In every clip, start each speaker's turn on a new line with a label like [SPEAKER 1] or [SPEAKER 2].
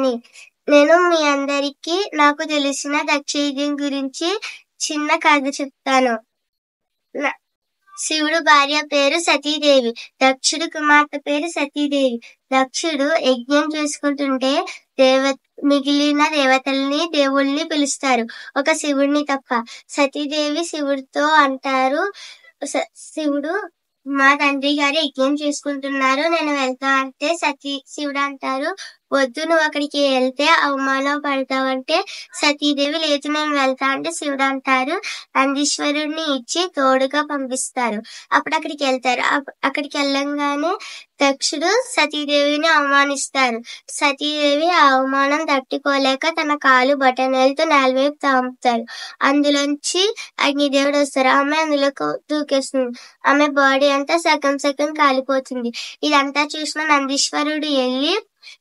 [SPEAKER 1] అని. నేను మీ అందరికీ నాకు తెలిసిన దక్షయజ్ఞం గురించి చిన్న కథ చెప్తాను. శివుడు భార్య పేరు సతీదేవి. దక్షుడు కుమార్తె పేరు సతీదేవి. దక్షుడు యజ్ఞం చేసుకుంటుంటే మిగిలిన దేవతల్ని దేవుళ్ళని పిలుస్తారు, ఒక శివుడిని తప్ప. సతీదేవి శివుడితో అంటారు, శివుడు మా తండ్రి గారు యజ్ఞం చేసుకుంటున్నారు, నేను వెళ్తా అంటే శివుడు అంటారు, వద్దు, నువ్వు అక్కడికి వెళ్తే అవమానం పడతావంటే సతీదేవి లేదు, నేను వెళ్తా అంటే శివుడు అంటారు, నందీశ్వరుడిని ఇచ్చి తోడుగా పంపిస్తారు. అప్పుడు అక్కడికి వెళ్తారు. అక్కడికి వెళ్ళంగానే దక్షుడు సతీదేవిని అవమానిస్తారు. సతీదేవి ఆ అవమానం తట్టుకోలేక తన కాలు బటనలతో నేలవైపు తాముతారు. అందులోంచి అగ్నిదేవుడు వస్తారు. ఆమె అందులో దూకేస్తుంది. ఆమె బాడీ అంతా సగం సగం కాలిపోతుంది. ఇదంతా చూసిన నందీశ్వరుడు వెళ్ళి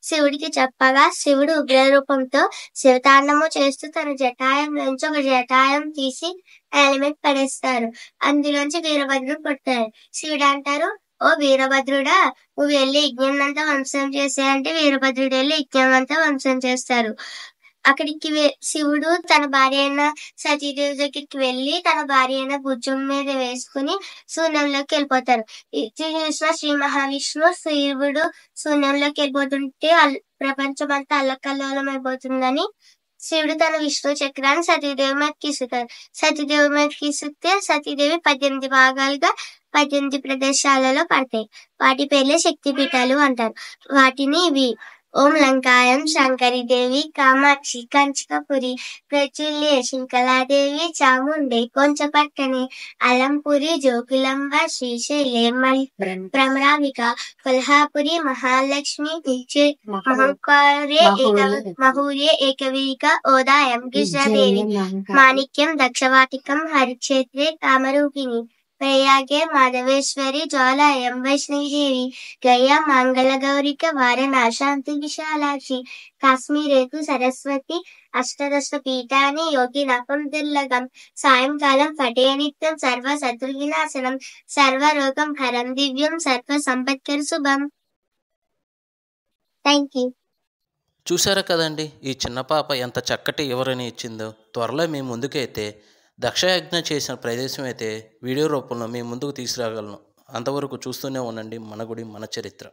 [SPEAKER 1] శివుడికి చెప్పగా శివుడు ఉగ్ర రూపంతో శివతాండము చేస్తూ తన జటాయం నుంచి ఒక జటాయం తీసి ఎలిమెంట్ పడేస్తారు. అందులోంచి వీరభద్రుడు పుట్టారు. శివుడు అంటారు, ఓ వీరభద్రుడా, నువ్వు వెళ్ళి యజ్ఞం అంతా వంశం చేసేయంటే వీరభద్రుడు వెళ్ళి యజ్ఞం అంతా వంశం చేస్తారు. అక్కడికి శివుడు తన భార్య అయిన సతీదేవి దగ్గరికి వెళ్ళి తన భార్య అయిన భుజం మీద వేసుకుని శూన్యంలోకి వెళ్ళిపోతారు. ఇది చూసిన శ్రీ మహావిష్ణువు శివుడు శూన్యంలోకి వెళ్ళిపోతుంటే ప్రపంచం అంతా అల్లకల్లోలం అయిపోతుందని శివుడు తన విష్ణు చక్రాన్ని సతీదేవి మీద గీసుతారు. సతీదేవి మీద గీసితే సతీదేవి 18 భాగాలుగా 18 ప్రదేశాలలో పడతాయి. వాటి పేర్లే శక్తిపీఠాలు అంటారు. వాటిని ఇవి: ఓం లంకాయం శంకరీదేవి, కామాక్షి కంచకపురి, ప్రచుల్య శంకలాదేవి, చాముండే కొంచపట్టణి, అలంపురి జోకులంబ, శ్రీశైలం భ్రమరాంబిక, కొల్హాపురి మహాలక్ష్మి, మహూర్య ఏకవీక, ఓదాయం కృష్ణదేవి, మాణిక్యం దక్షవాటికం, హరిక్షేత్రే కామరూపిణి, ప్రయాగే మాధవేశ్వరి, జ్వాలాయం వైష్ణవీదేవి, గయా మంగళగౌరిక, వారణాశాంతి విశాలాక్షి, కాశ్మీరేతు సరస్వతి, అష్టదశ పీఠాని యోగినాకం దుర్లభం, సాయంకాలం పటే నిత్యం సర్వ శత్రువినాశనం, సర్వరోగం హరం దివ్యం, సర్వ సంపత్కర శుభం. Thank you.
[SPEAKER 2] చూసారా కదండి, ఈ చిన్న పాప ఎంత చక్కటి వివరణ ఇచ్చిందో. త్వరలో మీ ముందుకైతే దక్షయజ్ఞం చేసిన ప్రదేశం అయితే వీడియో రూపంలో మీ ముందుకు తీసుకురాగలను. అంతవరకు చూస్తూనే ఉండండి మన గుడి మన చరిత్ర.